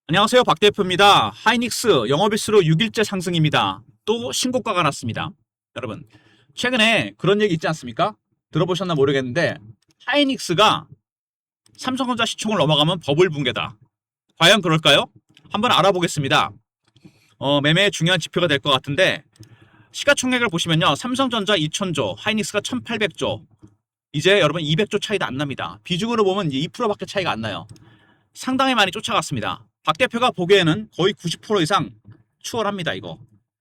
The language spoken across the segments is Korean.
안녕하세요. 박 대표입니다. 하이닉스 영업일수로 6일째 상승입니다. 또 신고가가 났습니다. 여러분, 최근에 그런 얘기 있지 않습니까? 들어보셨나 모르겠는데 하이닉스가 삼성전자 시총을 넘어가면 버블 붕괴다. 과연 그럴까요? 한번 알아보겠습니다. 매매의 중요한 지표가 될 것 같은데 시가총액을 보시면요. 삼성전자 2,000조, 하이닉스가 1,800조. 이제 여러분 200조 차이도 안 납니다. 비중으로 보면 2%밖에 차이가 안 나요. 상당히 많이 쫓아갔습니다. 박 대표가 보기에는 거의 90% 이상 추월합니다. 이거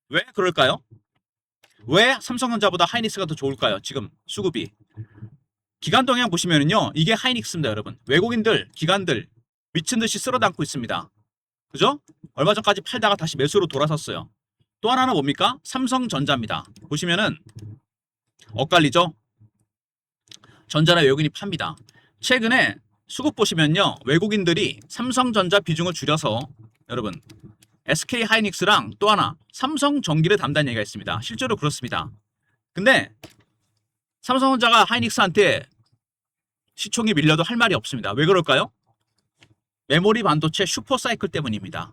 왜 그럴까요? 왜 삼성전자보다 하이닉스가 더 좋을까요? 지금 수급이 기관 동향 보시면은요, 이게 하이닉스입니다. 여러분, 외국인들 기관들 미친 듯이 쓸어담고 있습니다. 그죠? 얼마 전까지 팔다가 다시 매수로 돌아섰어요. 또 하나는 뭡니까? 삼성전자입니다. 보시면은 엇갈리죠? 전자나 외국인이 팝니다. 최근에 수급 보시면요, 외국인들이 삼성전자 비중을 줄여서 여러분 SK 하이닉스랑 또 하나 삼성전기를 담당한 얘기가 있습니다. 실제로 그렇습니다. 근데 삼성전자가 하이닉스한테 시총이 밀려도 할 말이 없습니다. 왜 그럴까요? 메모리 반도체 슈퍼사이클 때문입니다.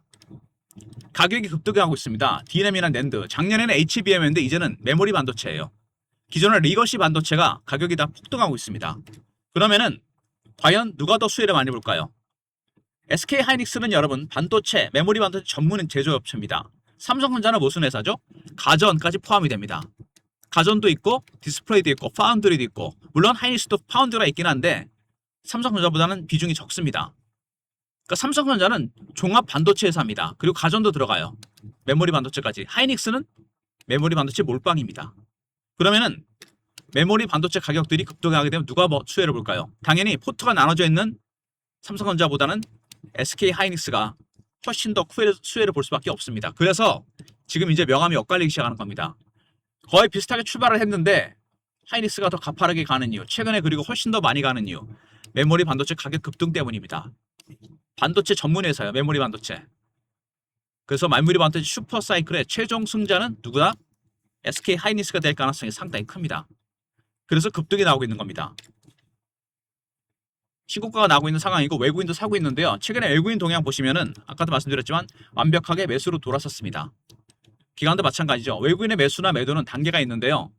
가격이 급등하고 있습니다. DRAM이나 낸드, 작년에는 HBM인데 이제는 메모리 반도체예요. 기존의 리거시 반도체가 가격이 다 폭등하고 있습니다. 그러면은 과연 누가 더 수혜를 많이 볼까요? SK 하이닉스는 여러분 반도체, 메모리 반도체 전문 제조업체입니다. 삼성전자는 무슨 회사죠? 가전까지 포함이 됩니다. 가전도 있고 디스플레이도 있고 파운드리도 있고, 물론 하이닉스도 파운드가 있긴 한데 삼성전자보다는 비중이 적습니다. 그러니까 삼성전자는 종합 반도체 회사입니다. 그리고 가전도 들어가요. 메모리 반도체까지. 하이닉스는 메모리 반도체 몰빵입니다. 그러면은 메모리 반도체 가격들이 급등하게 되면 누가 뭐 수혜를 볼까요? 당연히 포트가 나눠져 있는 삼성전자보다는 SK 하이닉스가 훨씬 더 수혜를 볼 수밖에 없습니다. 그래서 지금 이제 명암이 엇갈리기 시작하는 겁니다. 거의 비슷하게 출발을 했는데 하이닉스가 더 가파르게 가는 이유, 최근에 그리고 훨씬 더 많이 가는 이유, 메모리 반도체 가격 급등 때문입니다. 반도체 전문 회사예요. 메모리 반도체. 그래서 메모리 반도체 슈퍼사이클의 최종 승자는 누구다? SK 하이닉스가 될 가능성이 상당히 큽니다. 그래서 급등이 나오고 있는 겁니다. 신고가가 나오고 있는 상황이고 외국인도 사고 있는데요. 최근에 외국인 동향 보시면은 아까도 말씀드렸지만 완벽하게 매수로 돌아섰습니다. 기관도 마찬가지죠. 외국인의 매수나 매도는 단계가 있는데요.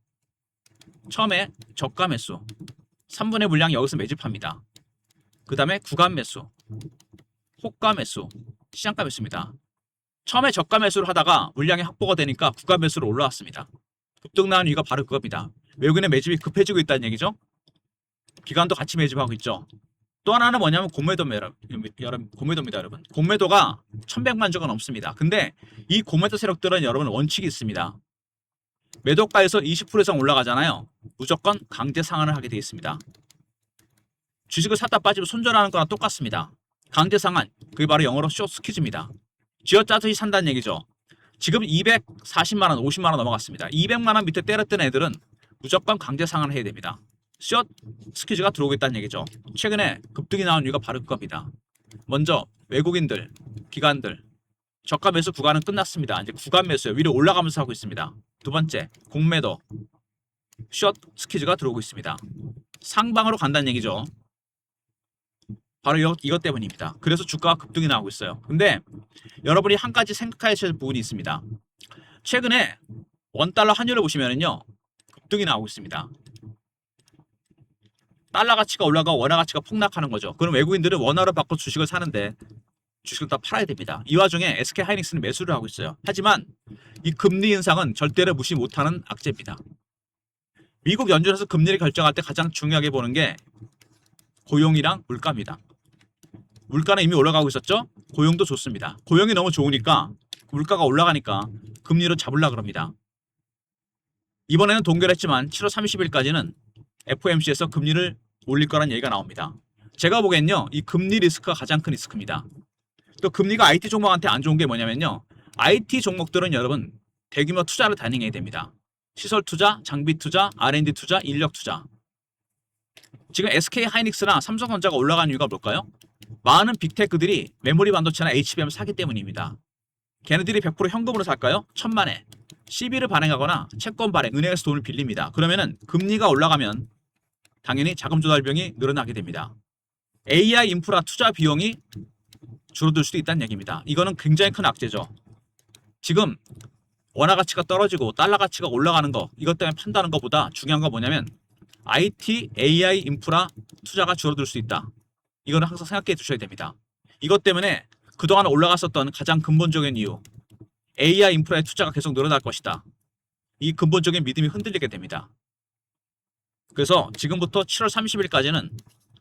처음에 저가 매수, 3분의 물량 여기서 매집합니다. 그 다음에 구간 매수, 호가 매수, 시장가 매수입니다. 처음에 저가 매수를 하다가 물량이 확보가 되니까 구간 매수로 올라왔습니다. 급등 나온 이유가 바로 그겁니다. 외국인의 매집이 급해지고 있다는 얘기죠. 기관도 같이 매집하고 있죠. 또 하나는 뭐냐면 공매도입니다. 여러분. 공매도가 1,100만 주가 넘습니다. 근데 이 공매도 세력들은 여러분 원칙이 있습니다. 매도가에서 20% 이상 올라가잖아요. 무조건 강제 상한을 하게 되어 있습니다. 주식을 샀다 빠지면 손절하는 거랑 똑같습니다. 강제 상한, 그게 바로 영어로 숏스퀴즈입니다. 쥐어짜듯이 산다는 얘기죠. 지금 240만 원, 50만 원 넘어갔습니다. 200만 원 밑에 때렸던 애들은 무조건 강제 상한을 해야 됩니다. 숏 스퀴즈가 들어오고 있다는 얘기죠. 최근에 급등이 나온 이유가 바로 그겁니다. 먼저 외국인들, 기관들, 저가 매수 구간은 끝났습니다. 이제 구간 매수요. 위로 올라가면서 하고 있습니다. 두 번째, 공매도, 숏 스퀴즈가 들어오고 있습니다. 상방으로 간다는 얘기죠. 바로 이것 때문입니다. 그래서 주가가 급등이 나오고 있어요. 근데 여러분이 한 가지 생각하셔야 할 부분이 있습니다. 최근에 원달러 환율을 보시면은요, 급등이 나오고 있습니다. 달러 가치가 올라가고 원화 가치가 폭락하는 거죠. 그럼 외국인들은 원화로 바꿔 주식을 사는데 주식을 다 팔아야 됩니다. 이 와중에 SK 하이닉스는 매수를 하고 있어요. 하지만 이 금리 인상은 절대로 무시 못하는 악재입니다. 미국 연준에서 금리를 결정할 때 가장 중요하게 보는 게 고용이랑 물가입니다. 물가는 이미 올라가고 있었죠. 고용도 좋습니다. 고용이 너무 좋으니까 물가가 올라가니까 금리로 잡으려고 합니다. 이번에는 동결했지만 7월 30일까지는 FOMC에서 금리를 올릴 거란 얘기가 나옵니다. 제가 보기엔요, 이 금리 리스크가 가장 큰 리스크입니다. 또 금리가 IT 종목한테 안 좋은 게 뭐냐면요, IT 종목들은 여러분 대규모 투자를 단행해야 됩니다. 시설 투자, 장비 투자, R&D 투자, 인력 투자. 지금 SK 하이닉스나 삼성전자가 올라간 이유가 뭘까요? 많은 빅테크들이 메모리 반도체나 HBM을 사기 때문입니다. 걔네들이 100% 현금으로 살까요? 천만에. CB를 발행하거나 채권 발행, 은행에서 돈을 빌립니다. 그러면은 금리가 올라가면 당연히 자금 조달 비용이 늘어나게 됩니다. AI 인프라 투자 비용이 줄어들 수도 있다는 얘기입니다. 이거는 굉장히 큰 악재죠. 지금 원화 가치가 떨어지고 달러 가치가 올라가는 거, 이것 때문에 판다는 것보다 중요한 건 뭐냐면 IT, AI 인프라 투자가 줄어들 수 있다. 이거는 항상 생각해 두셔야 됩니다. 이것 때문에 그동안 올라갔었던 가장 근본적인 이유, AI 인프라의 투자가 계속 늘어날 것이다. 이 근본적인 믿음이 흔들리게 됩니다. 그래서 지금부터 7월 30일까지는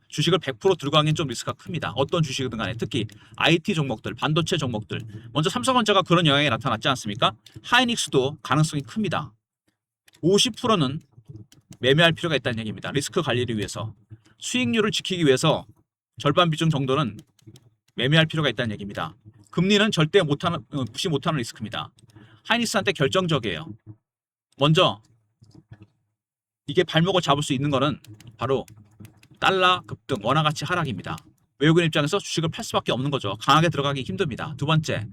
주식을 100% 들고 가기엔 좀 리스크가 큽니다. 어떤 주식이든 간에 특히 IT 종목들, 반도체 종목들. 먼저 삼성전자가 그런 영향이 나타났지 않습니까? 하이닉스도 가능성이 큽니다. 50%는 매매할 필요가 있다는 얘기입니다. 리스크 관리를 위해서. 수익률을 지키기 위해서 절반 비중 정도는 매매할 필요가 있다는 얘기입니다. 금리는 절대 무시 못하는 리스크입니다. 하이닉스한테 결정적이에요. 먼저 이게 발목을 잡을 수 있는 거는 바로 달러 급등, 원화 가치 하락입니다. 외국인 입장에서 주식을 팔 수밖에 없는 거죠. 강하게 들어가기 힘듭니다. 두 번째,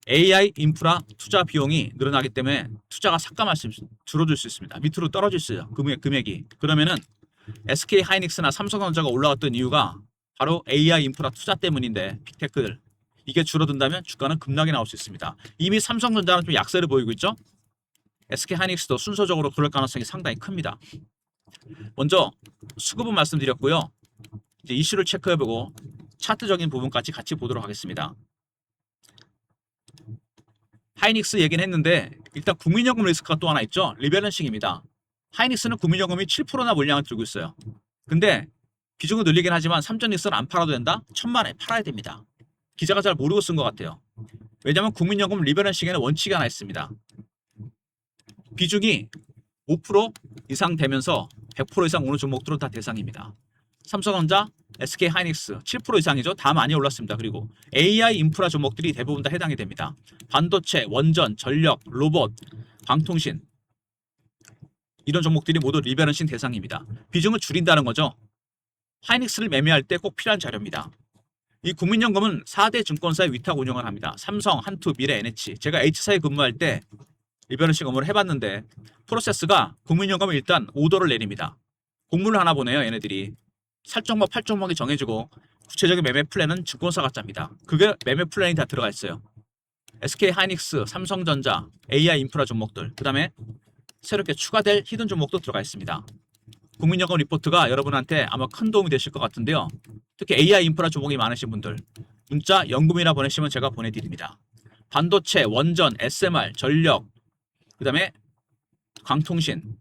AI 인프라 투자 비용이 늘어나기 때문에 투자가 삭감할 수 줄어들 수 있습니다. 밑으로 떨어질 수 있어요. 금액이. 그러면은 SK 하이닉스나 삼성전자가 올라왔던 이유가 바로 AI 인프라 투자 때문인데 빅테크들 이게 줄어든다면 주가는 급락이 나올 수 있습니다. 이미 삼성전자는 좀 약세를 보이고 있죠. SK 하이닉스도 순서적으로 그럴 가능성이 상당히 큽니다. 먼저 수급은 말씀드렸고요. 이제 이슈를 체크해보고 차트적인 부분까지 같이 보도록 하겠습니다. 하이닉스 얘기는 했는데 일단 국민연금 리스크가 또 하나 있죠. 리밸런싱입니다. 하이닉스는 국민연금이 7%나 물량을 들고 있어요. 근데 비중을 늘리긴 하지만 삼전익스는 안 팔아도 된다? 천만에 팔아야 됩니다. 기자가 잘 모르고 쓴 것 같아요. 왜냐하면 국민연금 리밸런싱에는 원칙이 하나 있습니다. 비중이 5% 이상 되면서 100% 이상 오는 종목들은 다 대상입니다. 삼성전자, SK 하이닉스 7% 이상이죠. 다 많이 올랐습니다. 그리고 AI 인프라 종목들이 대부분 다 해당이 됩니다. 반도체, 원전, 전력, 로봇, 방통신 이런 종목들이 모두 리밸런싱 대상입니다. 비중을 줄인다는 거죠. 하이닉스를 매매할 때 꼭 필요한 자료입니다. 이 국민연금은 4대 증권사의 위탁 운영을 합니다. 삼성, 한투, 미래, NH. 제가 H사에 근무할 때 리밸런싱 업무를 해봤는데 프로세스가 국민연금은 일단 오더를 내립니다. 공문을 하나 보내요. 얘네들이. 살종목, 팔종목이 정해지고 구체적인 매매 플랜은 증권사가 짭니다. 그게 매매 플랜이 다 들어가 있어요. SK 하이닉스, 삼성전자, AI 인프라 종목들, 그 다음에 새롭게 추가될 히든 종목도 들어가 있습니다. 국민연금 리포트가 여러분한테 아마 큰 도움이 되실 것 같은데요. 특히 AI 인프라 종목이 많으신 분들 문자 연금이나 보내시면 제가 보내드립니다. 반도체, 원전, SMR, 전력, 그 다음에 광통신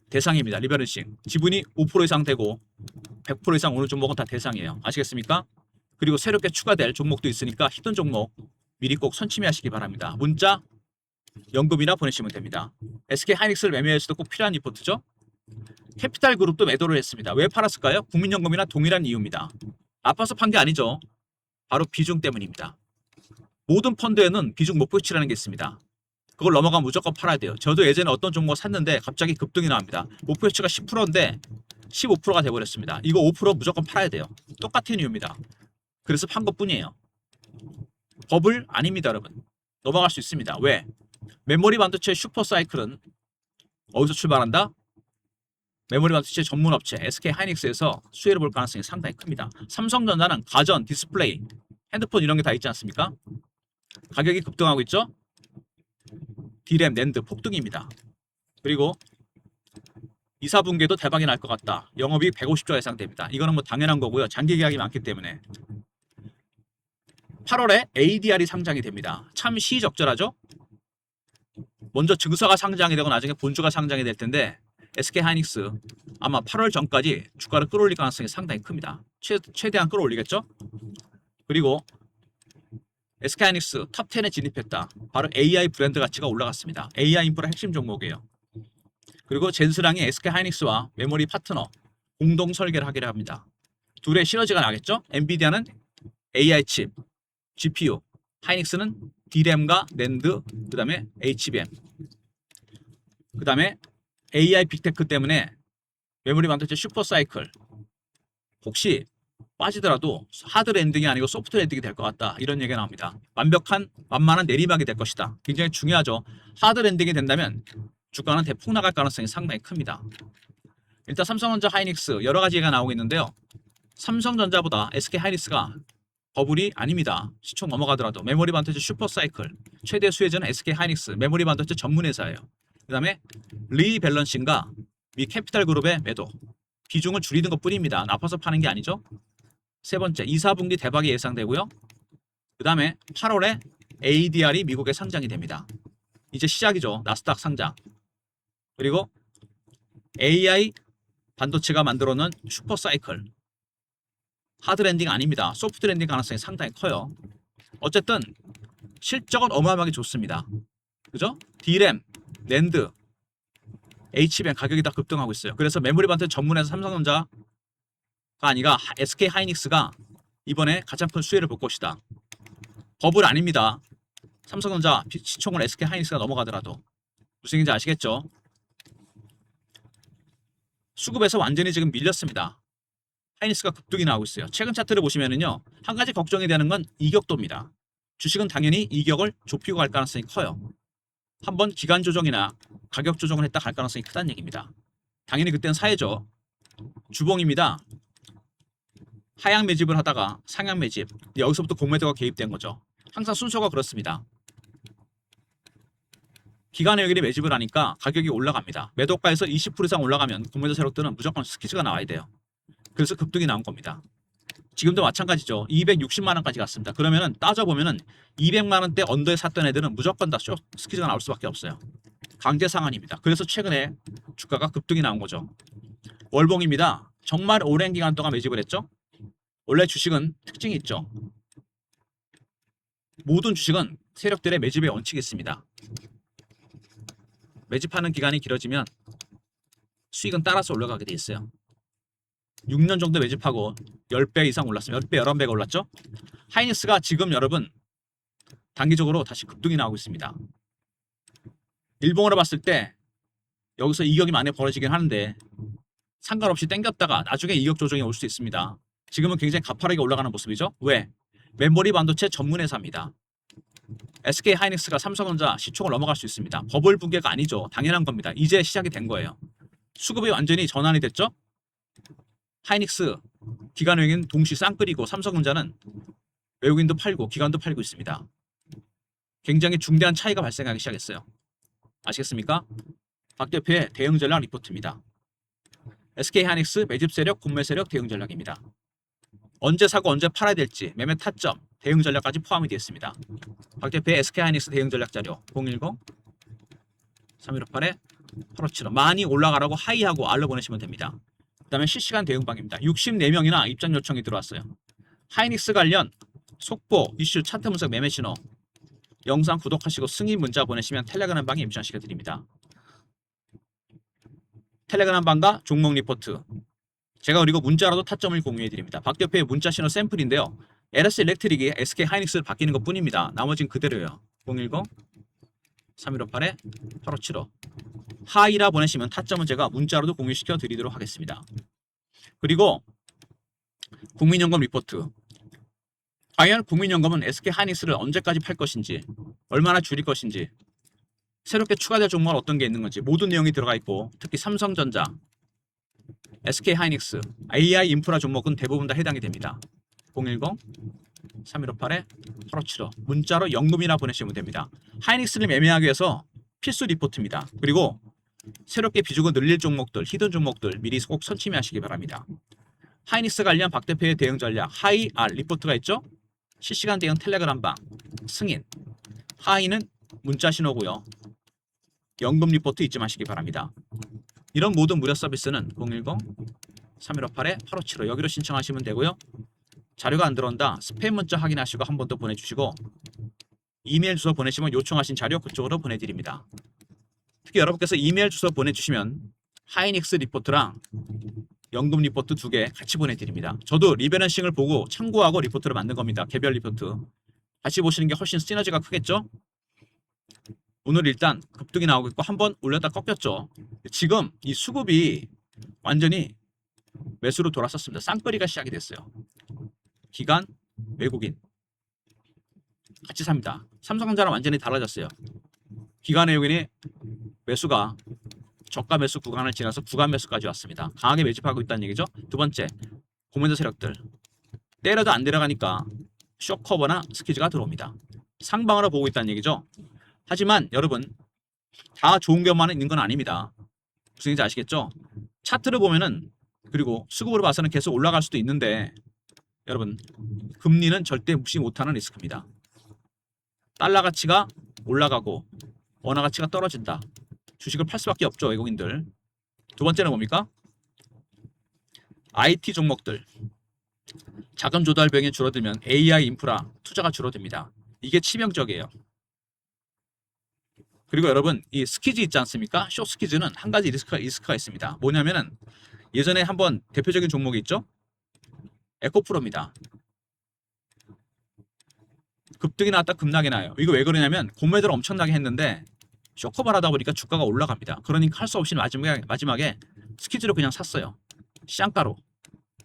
대상입니다. 리밸런싱. 지분이 5% 이상 되고 100% 이상 오는 종목은 다 대상이에요. 아시겠습니까? 그리고 새롭게 추가될 종목도 있으니까 히든 종목 미리 꼭 선침해하시기 바랍니다. 문자 연금이나 보내시면 됩니다. SK 하이닉스를 매매할 수도 꼭 필요한 리포트죠. 캐피탈 그룹도 매도를 했습니다. 왜 팔았을까요? 국민연금이나 동일한 이유입니다. 아파서 판 게 아니죠. 바로 비중 때문입니다. 모든 펀드에는 비중 목표치라는 게 있습니다. 그걸 넘어가면 무조건 팔아야 돼요. 저도 예전에 어떤 종목을 샀는데 갑자기 급등이 나옵니다. 목표치가 10%인데 15%가 돼버렸습니다. 이거 5% 무조건 팔아야 돼요. 똑같은 이유입니다. 그래서 판 것뿐이에요. 버블 아닙니다, 여러분. 넘어갈 수 있습니다. 왜? 메모리 반도체 슈퍼사이클은 어디서 출발한다? 메모리 반도체 전문 업체 SK 하이닉스에서 수혜를 볼 가능성이 상당히 큽니다. 삼성전자는 가전, 디스플레이, 핸드폰 이런 게 다 있지 않습니까? 가격이 급등하고 있죠? D램, 낸드 폭등입니다. 그리고 2, 4분기에도 대박이 날 것 같다. 영업이익 150조 이상 됩니다. 이거는 뭐 당연한 거고요. 장기 계약이 많기 때문에. 8월에 ADR이 상장이 됩니다. 참 시의적절하죠? 먼저 증서가 상장이 되고 나중에 본주가 상장이 될 텐데 SK 하이닉스 아마 8월 전까지 주가를 끌어올릴 가능성이 상당히 큽니다. 최대한 끌어올리겠죠? 그리고 SK 하이닉스 탑 10에 진입했다. 바로 AI 브랜드 가치가 올라갔습니다. AI 인프라 핵심 종목이에요. 그리고 젠스랑이 SK 하이닉스와 메모리 파트너 공동 설계를 하기로 합니다. 둘의 시너지가 나겠죠? 엔비디아는 AI 칩, GPU, 하이닉스는 D램과 낸드, 그 다음에 HBM, 그 다음에 AI 빅테크 때문에 메모리 반도체 슈퍼사이클 혹시 빠지더라도 하드 랜딩이 아니고 소프트 랜딩이 될 것 같다. 이런 얘기가 나옵니다. 완만한 내리막이 될 것이다. 굉장히 중요하죠. 하드 랜딩이 된다면 주가는 대폭 나갈 가능성이 상당히 큽니다. 일단 삼성전자 하이닉스 여러 가지 얘기가 나오고 있는데요. 삼성전자보다 SK 하이닉스가 버블이 아닙니다. 시총 넘어가더라도 메모리 반도체 슈퍼사이클 최대 수혜자는 SK하이닉스 메모리 반도체 전문 회사예요. 그 다음에 리밸런싱과 미 캐피탈 그룹의 매도 비중을 줄이는 것 뿐입니다. 나빠서 파는 게 아니죠. 세 번째 2, 4분기 대박이 예상되고요. 그 다음에 8월에 ADR이 미국에 상장이 됩니다. 이제 시작이죠. 나스닥 상장. 그리고 AI 반도체가 만들어놓은 슈퍼사이클 하드랜딩 아닙니다. 소프트랜딩 가능성이 상당히 커요. 어쨌든 실적은 어마어마하게 좋습니다. 그죠? D램, 낸드, HBM 가격이 다 급등하고 있어요. 그래서 메모리 반도체 전문회사 삼성전자가 아니라 SK하이닉스가 이번에 가장 큰 수혜를 볼 것이다. 버블 아닙니다. 삼성전자 시총을 SK하이닉스가 넘어가더라도 무슨 얘기인지 아시겠죠? 수급에서 완전히 지금 밀렸습니다. 하이닉스가 급등이 나오고 있어요. 최근 차트를 보시면은요, 한 가지 걱정이 되는 건 이격도입니다. 주식은 당연히 이격을 좁히고 갈 가능성이 커요. 한번 기간 조정이나 가격 조정을 했다 갈 가능성이 크다는 얘기입니다. 당연히 그때는 사해죠. 주봉입니다. 하향 매집을 하다가 상향 매집, 여기서부터 공매도가 개입된 거죠. 항상 순서가 그렇습니다. 기간의 여기에 매집을 하니까 가격이 올라갑니다. 매도가에서 20% 이상 올라가면 공매도 세력들은 무조건 스퀴즈가 나와야 돼요. 그래서 급등이 나온 겁니다. 지금도 마찬가지죠. 260만 원까지 갔습니다. 그러면은 따져보면은 200만 원대 언더에 샀던 애들은 무조건 다 스퀴즈가 나올 수밖에 없어요. 강제 상한입니다. 그래서 최근에 주가가 급등이 나온 거죠. 월봉입니다. 정말 오랜 기간 동안 매집을 했죠. 원래 주식은 특징이 있죠. 모든 주식은 세력들의 매집의 원칙이 있습니다. 매집하는 기간이 길어지면 수익은 따라서 올라가게 돼 있어요. 6년 정도 매집하고 10배 이상 올랐어요. 10배, 11배가 올랐죠. 하이닉스가 지금 여러분 단기적으로 다시 급등이 나오고 있습니다. 일봉으로 봤을 때 여기서 이격이 많이 벌어지긴 하는데 상관없이 땡겼다가 나중에 이격 조정이 올 수 있습니다. 지금은 굉장히 가파르게 올라가는 모습이죠. 왜? 메모리 반도체 전문 회사입니다. SK하이닉스가 삼성전자 시총을 넘어갈 수 있습니다. 버블 붕괴가 아니죠. 당연한 겁니다. 이제 시작이 된 거예요. 수급이 완전히 전환이 됐죠. 하이닉스 기관 외국인 동시 쌍끌이고 삼성전자는 외국인도 팔고 기관도 팔고 있습니다. 굉장히 중대한 차이가 발생하기 시작했어요. 아시겠습니까? 박 대표의 대응 전략 리포트입니다. SK하이닉스 매집 세력, 공매 세력 대응 전략입니다. 언제 사고 언제 팔아야 될지 매매 타점, 대응 전략까지 포함이 되어 있습니다. 박 대표의 SK하이닉스 대응 전략 자료 010-3158-8575 많이 올라가라고 하이하고 알로 보내시면 됩니다. 그 다음에 실시간 대응방입니다. 64명이나 입장 요청이 들어왔어요. 하이닉스 관련 속보, 이슈, 차트 분석, 매매 신호 영상 구독하시고 승인 문자 보내시면 텔레그램 방에 입장시켜 드립니다. 텔레그램 방과 종목 리포트 제가 그리고 문자로도 타점을 공유해 드립니다. 박 대표의 문자 신호 샘플인데요. LS 일렉트릭이 SK 하이닉스를 바뀌는 것 뿐입니다. 나머지는 그대로예요. 010-3158-8575 하이라 보내시면 타점은 제가 문자로도 공유시켜 드리도록 하겠습니다. 그리고 국민연금 리포트 과연 국민연금은 SK 하이닉스를 언제까지 팔 것인지 얼마나 줄일 것인지 새롭게 추가될 종목은 어떤 게 있는 건지 모든 내용이 들어가 있고 특히 삼성전자, SK 하이닉스, AI 인프라 종목은 대부분 다 해당이 됩니다. 010-3158-8575 문자로 연금이나 보내시면 됩니다. 하이닉스를 매매하기 위해서 필수 리포트입니다. 그리고 새롭게 비중을 늘릴 종목들, 히든 종목들 미리 꼭 선침해하시기 바랍니다. 하이닉스 관련 박 대표의 대응 전략 하이 R 리포트가 있죠. 실시간 대응 텔레그램 방 승인 하이는 문자 신호고요. 연금 리포트 잊지 마시기 바랍니다. 이런 모든 무료 서비스는 010-3158-8575 여기로 신청하시면 되고요. 자료가 안 들어온다 스팸 문자 확인하시고 한 번 더 보내주시고 이메일 주소 보내시면 요청하신 자료 그쪽으로 보내드립니다. 특히 여러분께서 이메일 주소 보내주시면 하이닉스 리포트랑 연금 리포트 2개 같이 보내드립니다. 저도 리밸런싱을 보고 참고하고 리포트를 만든 겁니다. 개별 리포트 같이 보시는 게 훨씬 시너지가 크겠죠? 오늘 일단 급등이 나오고 있고 한번 올렸다 꺾였죠. 지금 이 수급이 완전히 매수로 돌아섰습니다. 쌍끌이가 시작이 됐어요. 기관, 외국인 같이 삽니다. 삼성전자랑 완전히 달라졌어요. 기관 외국인의 매수가 저가 매수 구간을 지나서 구간 매수까지 왔습니다. 강하게 매집하고 있다는 얘기죠. 두 번째, 공매도 세력들 때려도 안 내려가니까 쇼커버나 스키즈가 들어옵니다. 상방으로 보고 있다는 얘기죠. 하지만 여러분 다 좋은 것만 있는 건 아닙니다. 무슨 얘기인지 아시겠죠? 차트를 보면은 그리고 수급으로 봐서는 계속 올라갈 수도 있는데 여러분 금리는 절대 무시 못하는 리스크입니다. 달러 가치가 올라가고 원화 가치가 떨어진다. 주식을 팔 수밖에 없죠, 외국인들. 두 번째는 뭡니까? IT 종목들. 자금 조달 비용이 줄어들면 AI 인프라 투자가 줄어듭니다. 이게 치명적이에요. 그리고 여러분 이 스키즈 있지 않습니까? 숏 스키즈는 한 가지 리스크가 있습니다. 뭐냐면은 예전에 한번 대표적인 종목이 있죠? 에코프로입니다. 급등이 나왔다 급락이 나요. 이거 왜 그러냐면 공매도를 엄청나게 했는데 쇼커발 하다 보니까 주가가 올라갑니다. 그러니까 할 수 없이 마지막에 스키즈를 그냥 샀어요. 시장가로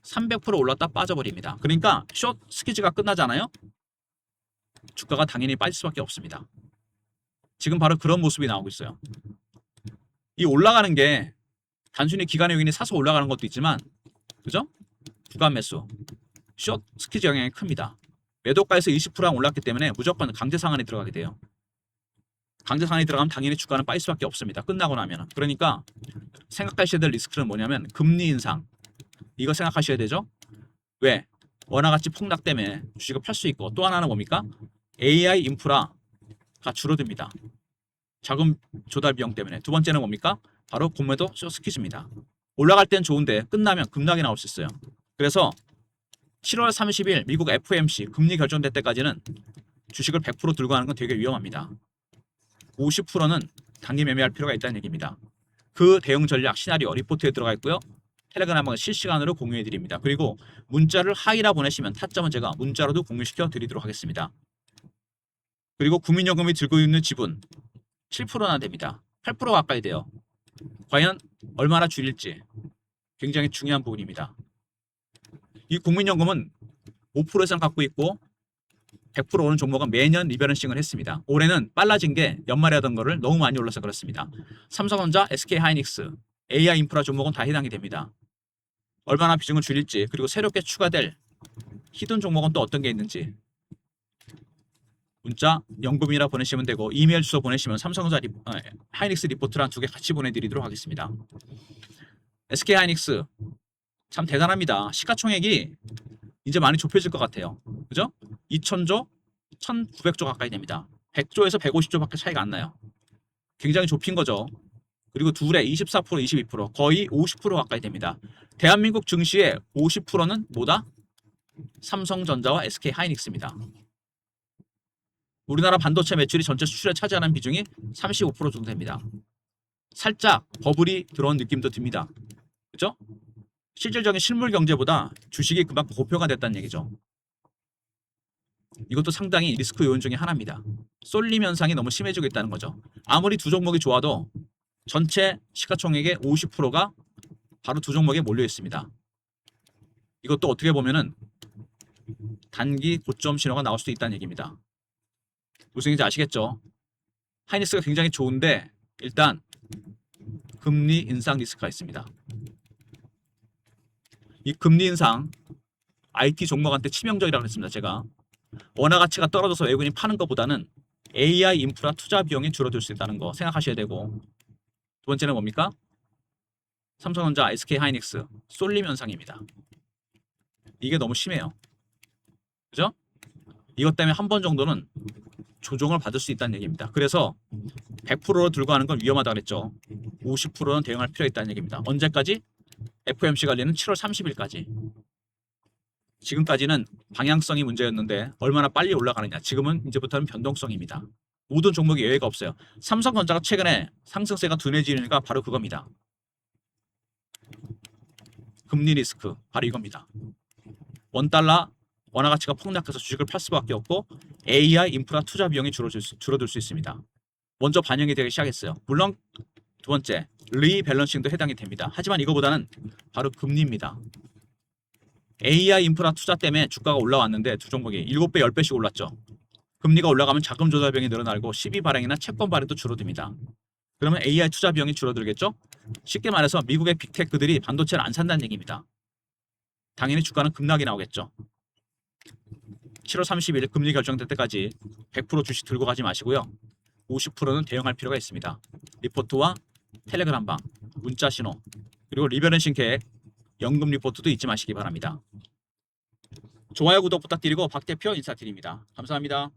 300% 올랐다 빠져버립니다. 그러니까 숏 스키즈가 끝나잖아요. 주가가 당연히 빠질 수밖에 없습니다. 지금 바로 그런 모습이 나오고 있어요. 이 올라가는 게 단순히 기관의 요인이 사서 올라가는 것도 있지만 그죠? 구간 매수 숏 스키즈 영향이 큽니다. 매도가에서 20% 올랐기 때문에 무조건 강제 상한에 들어가게 돼요. 강제 상한에 들어가면 당연히 주가는 빠질 수밖에 없습니다. 끝나고 나면. 그러니까 생각하셔야 될 리스크는 뭐냐면 금리 인상. 이거 생각하셔야 되죠. 왜? 원화 가치 폭락 때문에 주식을 팔 수 있고 또 하나는 뭡니까? AI 인프라가 줄어듭니다. 자금 조달 비용 때문에. 두 번째는 뭡니까? 바로 공매도 숏스키즈입니다. 올라갈 땐 좋은데 끝나면 급락이 나올 수 있어요. 그래서 7월 30일 미국 FOMC 금리 결정될 때까지는 주식을 100% 들고 가는 건 되게 위험합니다. 50%는 단기 매매할 필요가 있다는 얘기입니다. 그 대응 전략 시나리오 리포트에 들어가 있고요. 텔레그램은 실시간으로 공유해 드립니다. 그리고 문자를 하이라 보내시면 타점은 제가 문자로도 공유시켜 드리도록 하겠습니다. 그리고 국민연금이 들고 있는 지분 7%나 됩니다. 8% 가까이 돼요. 과연 얼마나 줄일지 굉장히 중요한 부분입니다. 이 국민연금은 5% 이상 갖고 있고 100% 오는 종목은 매년 리밸런싱을 했습니다. 올해는 빨라진 게 연말에 하던 거를 너무 많이 올라서 그렇습니다. 삼성전자, SK하이닉스, AI 인프라 종목은 다 해당이 됩니다. 얼마나 비중을 줄일지 그리고 새롭게 추가될 히든 종목은 또 어떤 게 있는지 문자 연금이라 보내시면 되고 이메일 주소 보내시면 삼성전자 하이닉스 리포트랑 두 개 같이 보내드리도록 하겠습니다. SK하이닉스 참 대단합니다. 시가총액이 이제 많이 좁혀질 것 같아요. 그죠? 2000조, 1900조 가까이 됩니다. 100조에서 150조밖에 차이가 안 나요. 굉장히 좁힌 거죠. 그리고 둘의 24%, 22% 거의 50% 가까이 됩니다. 대한민국 증시의 50%는 뭐다? 삼성전자와 SK하이닉스입니다. 우리나라 반도체 매출이 전체 수출에 차지하는 비중이 35% 정도 됩니다. 살짝 버블이 들어온 느낌도 듭니다. 그죠? 실질적인 실물 경제보다 주식이 그만큼 고평가 됐다는 얘기죠. 이것도 상당히 리스크 요인 중에 하나입니다. 쏠림 현상이 너무 심해지고 있다는 거죠. 아무리 두 종목이 좋아도 전체 시가총액의 50%가 바로 두 종목에 몰려 있습니다. 이것도 어떻게 보면은 단기 고점 신호가 나올 수도 있다는 얘기입니다. 무슨 얘기인지 아시겠죠? 하이닉스가 굉장히 좋은데 일단 금리 인상 리스크가 있습니다. 이 금리 인상 IT 종목한테 치명적이라고 했습니다. 제가 원화 가치가 떨어져서 외국인이 파는 것보다는 AI 인프라 투자 비용이 줄어들 수 있다는 거 생각하셔야 되고 두 번째는 뭡니까? 삼성전자, SK하이닉스 쏠림 현상입니다. 이게 너무 심해요. 그죠? 이것 때문에 한 번 정도는 조정을 받을 수 있다는 얘기입니다. 그래서 100%로 들고 가는 건 위험하다고 그랬죠. 50%는 대응할 필요가 있다는 얘기입니다. 언제까지? FOMC 관리는 7월 30일까지. 지금까지는 방향성이 문제였는데 얼마나 빨리 올라가느냐. 지금은 이제부터는 변동성입니다. 모든 종목이 예외가 없어요. 삼성전자가 최근에 상승세가 둔해지는 이유가 바로 그겁니다. 금리 리스크 바로 이겁니다. 원달러 원화 가치가 폭락해서 주식을 팔 수밖에 없고 AI 인프라 투자 비용이 줄어들 수 있습니다. 먼저 반영이 되기 시작했어요. 물론 두 번째 리밸런싱도 해당이 됩니다. 하지만 이거보다는 바로 금리입니다. AI 인프라 투자 때문에 주가가 올라왔는데 두 종목이 7배, 10배씩 올랐죠. 금리가 올라가면 자금 조달 비용이 늘어나고 시비 발행이나 채권 발행도 줄어듭니다. 그러면 AI 투자 비용이 줄어들겠죠? 쉽게 말해서 미국의 빅테크들이 반도체를 안 산다는 얘기입니다. 당연히 주가는 급락이 나오겠죠. 7월 30일 금리 결정될 때까지 100% 주식 들고 가지 마시고요. 50%는 대응할 필요가 있습니다. 리포트와 텔레그램방, 문자 신호, 그리고 리버런싱 계획, 연금 리포트도 잊지 마시기 바랍니다. 좋아요, 구독 부탁드리고 박 대표 인사드립니다. 감사합니다.